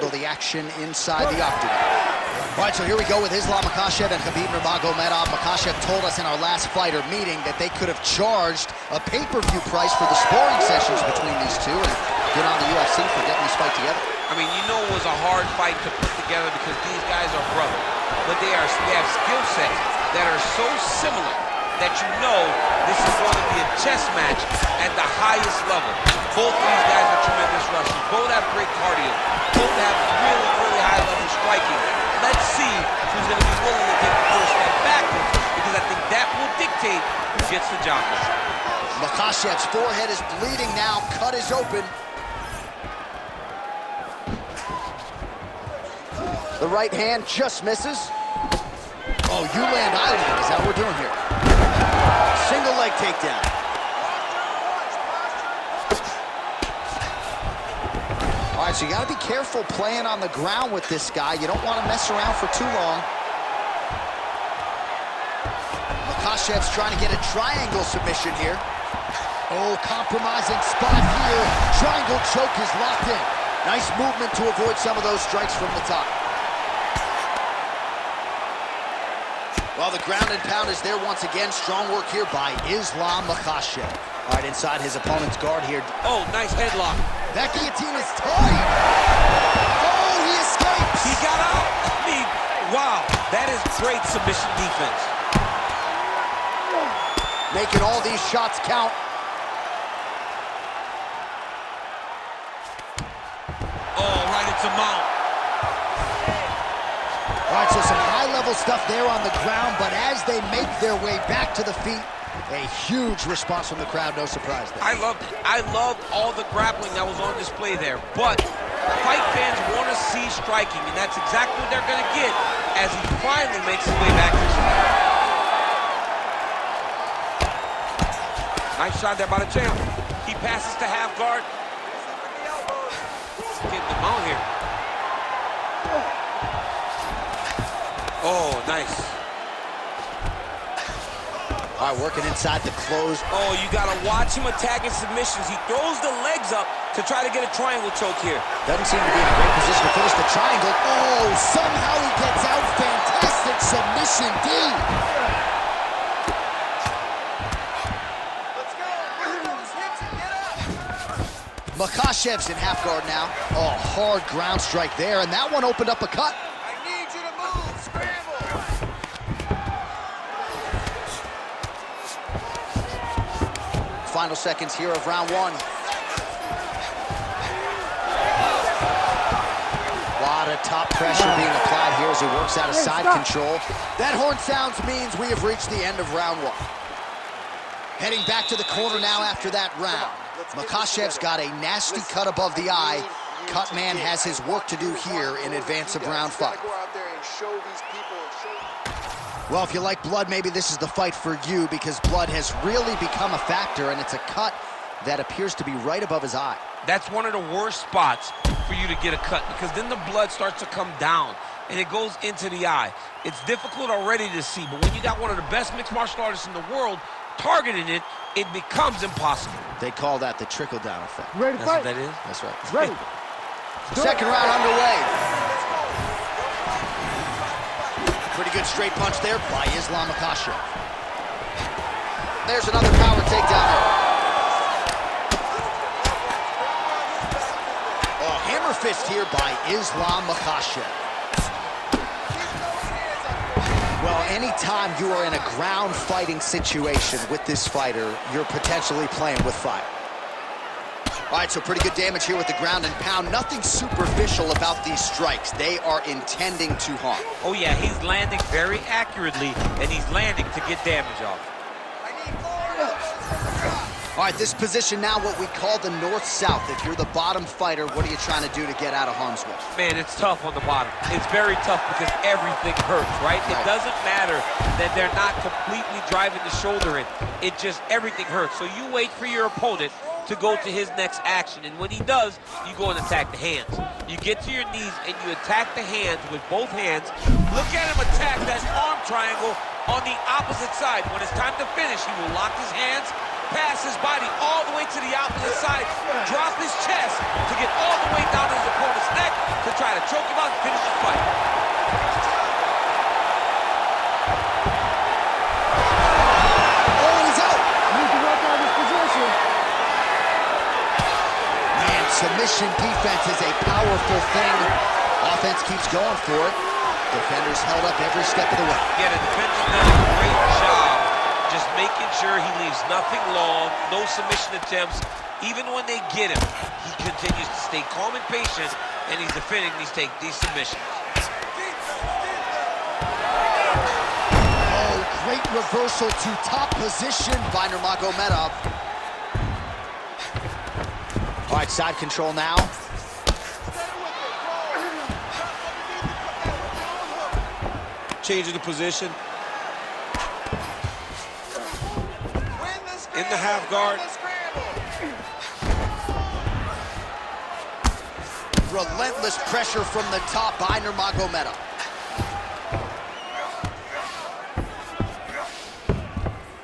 handle the action inside the octagon. All right, so here we go with Islam Makhachev and Khabib Nurmagomrdov. Makhachev told us in our last fighter meeting that they could have charged a pay-per-view price for the sparring sessions between these two and get on the UFC for getting this fight together. I mean, you know it was a hard fight to put together because these guys are brothers. But they have skill sets that are so similar that you know this is going to be a chess match at the highest level. Both of these guys are tremendous wrestlers. Both have great cardio. Both have really, really high-level striking. Let's see who's going to be willing to take the first step backwards, because I think that will dictate who gets the job done. Makhachev's forehead is bleeding now. Cut is open. The right hand just misses. Oh, you land island is how we're doing here. Single leg takedown. All right, so you got to be careful playing on the ground with this guy. You don't want to mess around for too long. Makhachev's trying to get a triangle submission here. Oh, compromising spot here. Triangle choke is locked in. Nice movement to avoid some of those strikes from the top. Well, the ground and pound is there once again. Strong work here by Islam Makhachev. All right, inside his opponent's guard here. Oh, nice headlock. That guillotine is tight. Oh, he escapes. He got out. I mean, wow, that is great submission defense. Making all these shots count. Oh, right into mount. All right, so some high-level stuff there on the ground, but as they make their way back to the feet, a huge response from the crowd, no surprise there. I loved all the grappling that was on display there, but fight fans want to see striking, and that's exactly what they're going to get as he finally makes his way back to the ring. Nice shot there by the champ. He passes to half guard. Getting the mount here. Oh, nice. All right, working inside the close. Oh, you gotta watch him attacking submissions. He throws the legs up to try to get a triangle choke here. Doesn't seem to be in a great position to finish the triangle. Oh, somehow he gets out. Fantastic submission, D. Let's go. Makhachev's in half guard now. Oh, hard ground strike there, and that one opened up a cut. Final seconds here of round one. A lot of top pressure being applied here as he works out of side control. That horn sounds means we have reached the end of round one. Heading back to the corner now after that round. Makhachev's got a nasty cut above the eye. Cut man has his work to do here in advance of round 5. Well, if you like blood, maybe this is the fight for you, because blood has really become a factor, and it's a cut that appears to be right above his eye. That's one of the worst spots for you to get a cut, because then the blood starts to come down, and it goes into the eye. It's difficult already to see, but when you got one of the best mixed martial artists in the world targeting it, it becomes impossible. They call that the trickle-down effect. Ready to fight? That's what that is? That's right. Ready. Second round underway. Pretty good straight punch there by Islam Makhachev. There's another power takedown there. Oh, hammer fist here by Islam Makhachev. Well, anytime you are in a ground fighting situation with this fighter, you're potentially playing with fire. All right, so pretty good damage here with the ground and pound. Nothing superficial about these strikes. They are intending to harm. Oh, yeah, he's landing very accurately, and he's landing to get damage off. All right, this position now, what we call the north-south. If you're the bottom fighter, what are you trying to do to get out of harm's way? Man, it's tough on the bottom. It's very tough because everything hurts, right? It doesn't matter that they're not completely driving the shoulder in. It just, everything hurts. So you wait for your opponent to go to his next action, and when he does, you go and attack the hands. You get to your knees and you attack the hands with both hands. Look at him attack that arm triangle on the opposite side. When it's time to finish, he will lock his hands, pass his body all the way to the opposite side, drop his chest to get all the way down to his opponent's neck to try try to choke him out and finish the fight. Oh, he's out. Need to work out his position. Man, submission defense is a powerful thing. Offense keeps going for it. Defenders held up every step of the way. Yeah, the defense does a great job just making sure he leaves nothing long, no submission attempts. Even when they get him, he continues to stay calm and patient, and he's defending these submissions. Oh, great reversal to top position by Nurmagomrdov. All right, side control now. Changing the position. In the half guard. Relentless pressure from the top by Nurmagomrdov.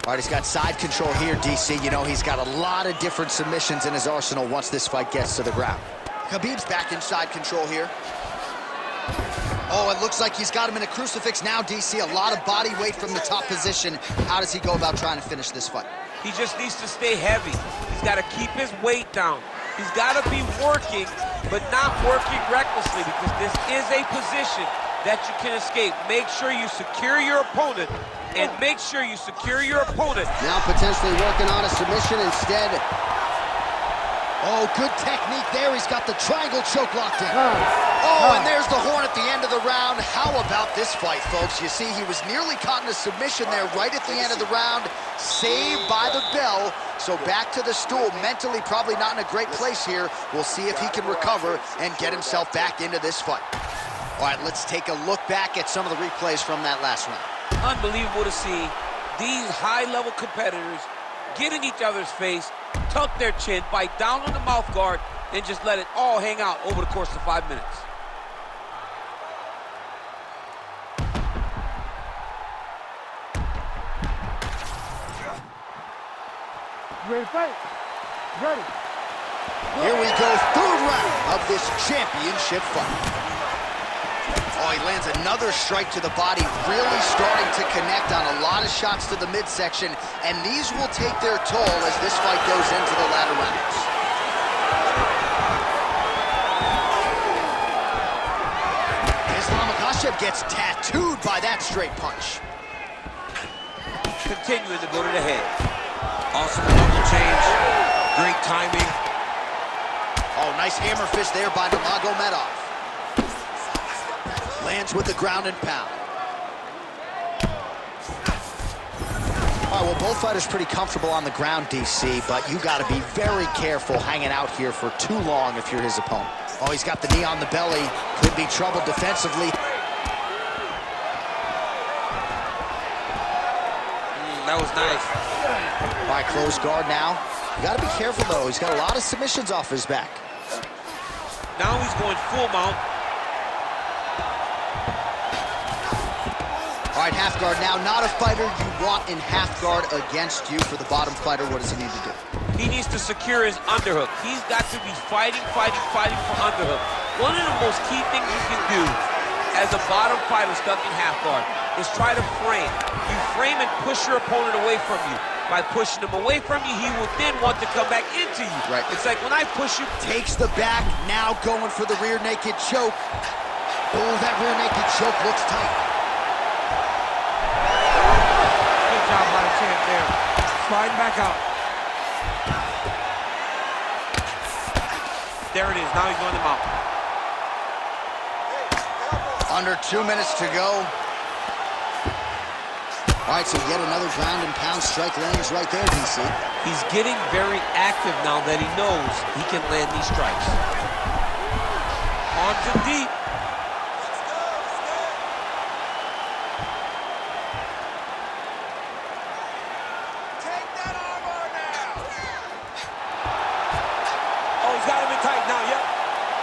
All right, he's got side control here, DC. You know, he's got a lot of different submissions in his arsenal once this fight gets to the ground. Khabib's back in side control here. Oh, it looks like he's got him in a crucifix now, DC. A lot of body weight from the top position. How does he go about trying to finish this fight? He just needs to stay heavy. He's got to keep his weight down. He's got to be working, but not working recklessly, because this is a position that you can escape. Make sure you secure your opponent, and make sure you secure your opponent. Now potentially working on a submission instead. Oh, good technique there. He's got the triangle choke locked in. Oh, and there's the horn at the end of the round. How about this fight, folks? You see, he was nearly caught in a submission there right at the end of the round. Saved by the bell. So back to the stool. Mentally probably not in a great place here. We'll see if he can recover and get himself back into this fight. All right, let's take a look back at some of the replays from that last round. Unbelievable to see these high-level competitors get in each other's face, tuck their chin, bite down on the mouth guard, and just let it all hang out over the course of 5 minutes. Ready to fight? Ready. Here we go, third round of this championship fight. Oh, he lands another strike to the body, really starting to connect on a lot of shots to the midsection, and these will take their toll as this fight goes into the latter rounds. Makhachev gets tattooed by that straight punch. Continuing to go to the head. Awesome level change. Great timing. Oh, nice hammer fist there by Nurmagomrdov. Lands with the ground and pound. All right, well, both fighters pretty comfortable on the ground, DC, but you got to be very careful hanging out here for too long if you're his opponent. Oh, he's got the knee on the belly. Could be trouble defensively. That was nice. All right, close guard now. You got to be careful, though. He's got a lot of submissions off his back. Now he's going full mount. All right, half guard now. Not a fighter you want in half guard against you. For the bottom fighter, what does he need to do? He needs to secure his underhook. He's got to be fighting for underhook. One of the most key things you can do as a bottom fighter stuck in half guard is try to frame. You frame and push your opponent away from you. By pushing him away from you, he will then want to come back into you. Right. It's like when I push you. Takes the back, now going for the rear naked choke. Oh, that rear naked choke looks tight. Good job by the champ there. Sliding back out. There it is. Now he's going to mount. Under 2 minutes to go. All right, so yet another ground and pound strike lands right there, DC. He's getting very active now that he knows he can land these strikes. On to deep. Take that armbar now. Oh, he's got him in tight now, yep.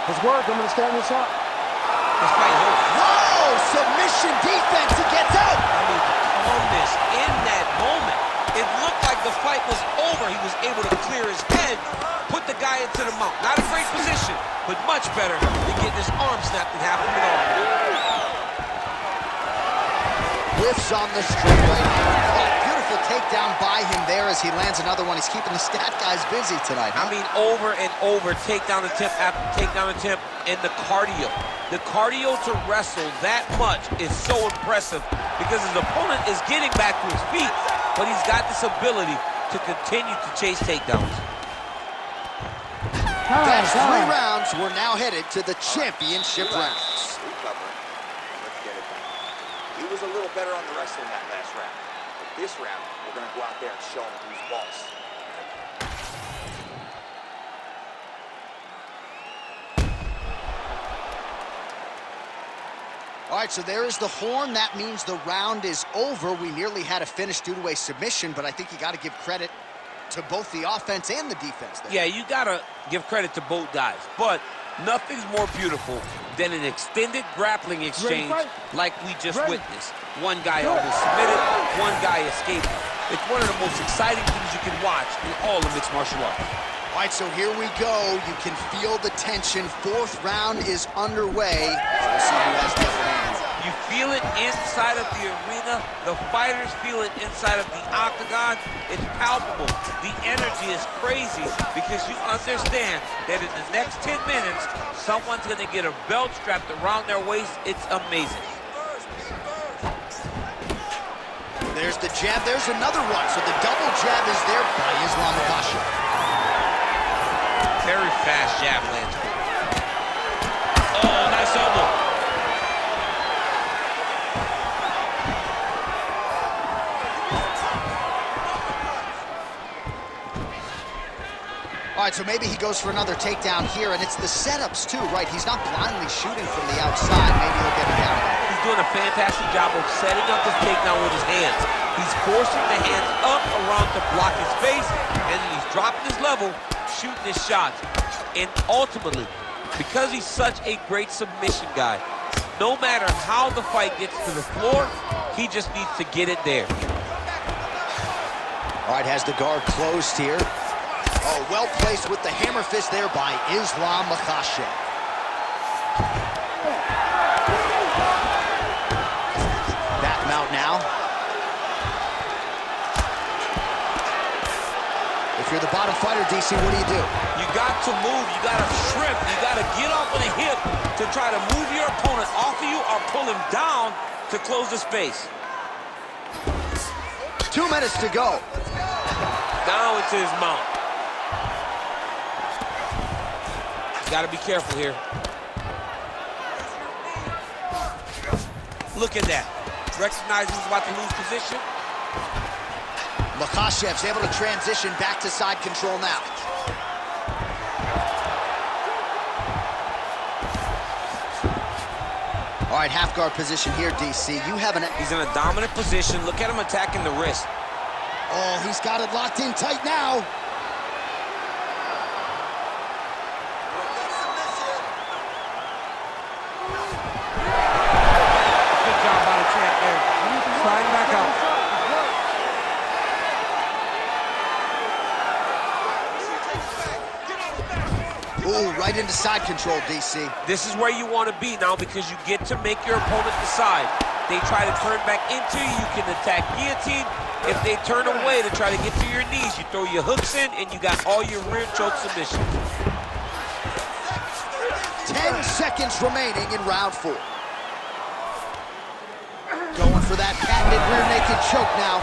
Let's work. I'm going to stand this up. This fight holds. Whoa, submission defense, he gets out. I mean, calmness in that moment. It looked like the fight was over. He was able to clear his head, put the guy into the mount. Not a great position, but much better than getting his arm snapped in half with an arm. Whiffs on the straight right hand. Oh, beautiful takedown by him there as he lands another one. He's keeping the stat guys busy tonight. I mean, over and over, takedown attempt after takedown attempt, and the cardio. The cardio to wrestle that much is so impressive because his opponent is getting back to his feet, but he's got this ability to continue to chase takedowns. That's 3 rounds. We're now headed to the championship rounds. Let's get it done. He was a little better on the wrestling that last round. But this round, we're going to go out there and show him who's boss. All right, so there is the horn. That means the round is over. We nearly had a finish due to a submission, but I think you got to give credit to both the offense and the defense there. Yeah, you gotta give credit to both guys, but nothing's more beautiful than an extended grappling exchange like we just witnessed. One guy almost submitted, one guy escaped. It's one of the most exciting things you can watch in all of mixed martial arts. All right, so here we go. You can feel the tension. 4th round is underway. We'll see who has the upper hand. You feel it inside of the arena. The fighters feel it inside of the octagon. It's palpable. The energy is crazy because you understand that in the next 10 minutes, someone's going to get a belt strapped around their waist. It's amazing. There's the jab. There's another one. So the double jab is there by Islam Makhachev. Very fast jab lands. Oh, nice elbow. All right, so maybe he goes for another takedown here, and it's the setups too, right? He's not blindly shooting from the outside. Maybe he'll get it down. He's doing a fantastic job of setting up this takedown with his hands. He's forcing the hands up around to block his face, and then he's dropping his level, shooting his shots. And ultimately, because he's such a great submission guy, no matter how the fight gets to the floor, he just needs to get it there. All right, has the guard closed here. Oh, well placed with the hammer fist there by Islam Makhachev. Back mount now. If you're the bottom fighter, DC, what do? You got to move, you got to shrimp, you got to get off of the hip to try to move your opponent off of you or pull him down to close the space. 2 minutes to go. Down into his mount. Got to be careful here. Look at that. Recognizing he's about to lose position. Makhachev's able to transition back to side control now. All right, half guard position here, DC. You have an... He's in a dominant position. Look at him attacking the wrist. Oh, he's got it locked in tight now. Good job by the champ there. Sliding back out. Ooh, right into side control, DC. This is where you want to be now because you get to make your opponent decide. They try to turn back into you, you can attack guillotine. If they turn away to try to get to your knees, you throw your hooks in and you got all your rear choke submissions. 10 seconds remaining in round 4. Going for that patented rear naked choke now.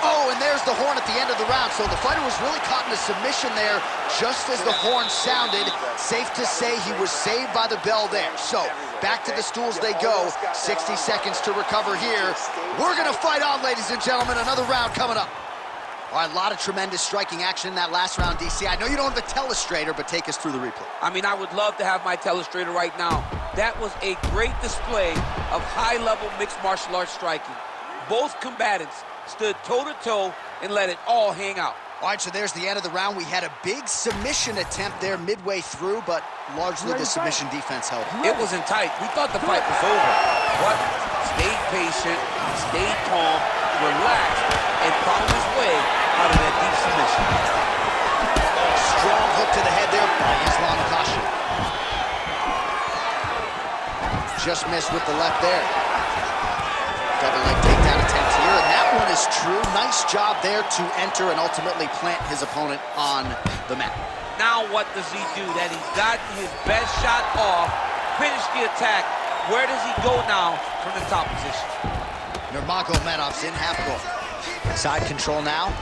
Oh, and there's the horn at the end of the round. So the fighter was really caught in a submission there just as the horn sounded. Safe to say he was saved by the bell there. So back to the stools they go. 60 seconds to recover here. We're going to fight on, ladies and gentlemen. Another round coming up. All right, a lot of tremendous striking action in that last round, DC. I know you don't have a telestrator, but take us through the replay. I mean, I would love to have my telestrator right now. That was a great display of high-level mixed martial arts striking. Both combatants stood toe-to-toe and let it all hang out. All right, so there's the end of the round. We had a big submission attempt there midway through, but largely the submission defense held. It wasn't tight. We thought the fight was over, but stayed patient, stayed calm, relaxed, and found his way out of that deep submission. Strong hook to the head there by Islam Makhachev. Just missed with the left there. Double leg takedown attempt here, and that one is true. Nice job there to enter and ultimately plant his opponent on the mat. Now what does he do? That he's gotten his best shot off, finished the attack. Where does he go now from the top position? Nurmagomrdov's in half guard. Side control now.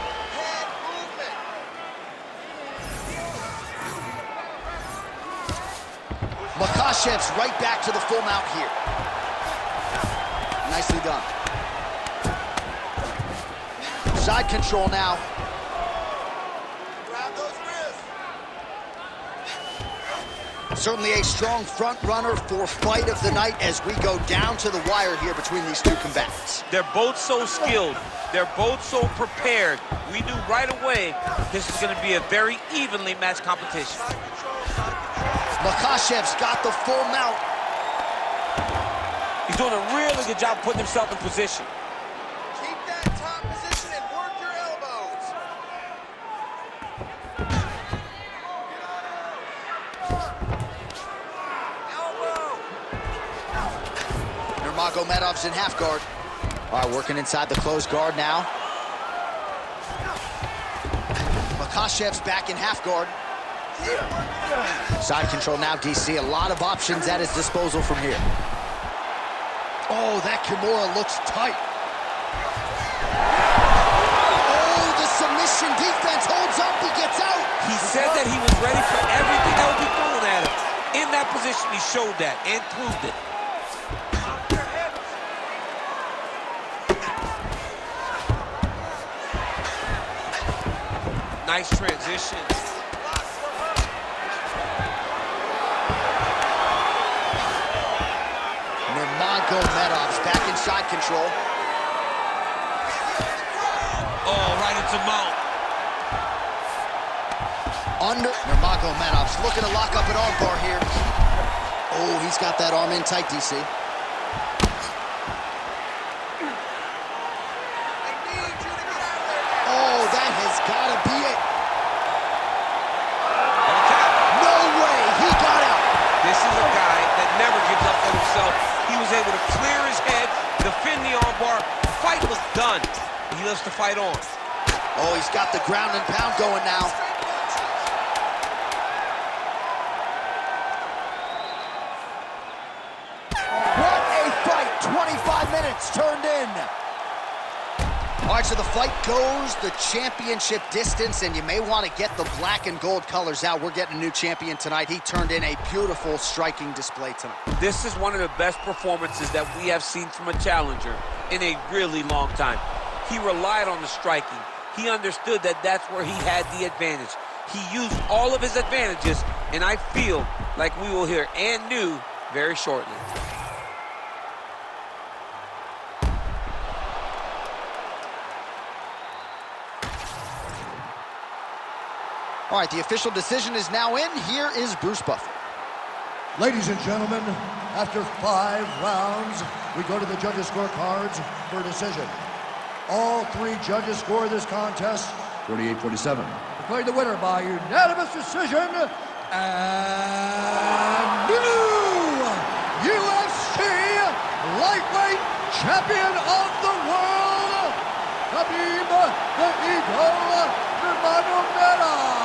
Makhachev's right back to the full mount here. Nicely done. Side control now. Grab those wrists. Certainly a strong front runner for fight of the night as we go down to the wire here between these two combatants. They're both so skilled. They're both so prepared. We knew right away this is going to be a very evenly matched competition. Makhachev's got the full mount. He's doing a really good job putting himself in position. Keep that top position and work your elbows. Elbow. Nurmagomrdov's in half guard. All right, working inside the closed guard now. Makhachev's back in half guard. Side control now, DC. A lot of options at his disposal from here. Oh, that Kimura looks tight. Oh, the submission defense holds up. He gets out. He said that he was ready for everything that would be thrown at him. In that position, he showed that and proved it. Nice transition. Nurmagomrdov's back in side control. Oh, right into mount. Under Nurmagomrdov's looking to lock up an arm bar here. Oh, he's got that arm in tight, DC. Oh, that has got to be it. No way, he got out. This is a guy that never gives up on himself. He was able to clear his head, defend the armbar. The fight was done. He loves to fight on. Oh, he's got the ground and pound going now. What a fight! 25 minutes turned in. All right, so the fight goes the championship distance, and you may want to get the black and gold colors out. We're getting a new champion tonight. He turned in a beautiful striking display tonight. This is one of the best performances that we have seen from a challenger in a really long time. He relied on the striking. He understood that that's where he had the advantage. He used all of his advantages, and I feel like we will hear and new very shortly. All right, the official decision is now in. Here is Bruce Buffer. Ladies and gentlemen, after 5 rounds, we go to the judges' scorecards for a decision. All 3 judges score this contest 48-47. Declared the winner by unanimous decision, and new UFC lightweight champion of the world, Khabib the Eagle Nurmagomrdov.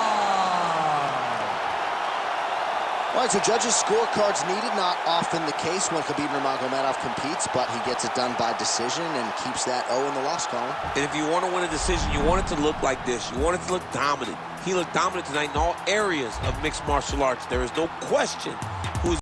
All right, so judges' scorecards needed, not often the case when Khabib Nurmagomrdov competes, but he gets it done by decision and keeps that O in the loss column. And if you want to win a decision, you want it to look like this. You want it to look dominant. He looked dominant tonight in all areas of mixed martial arts. There is no question who's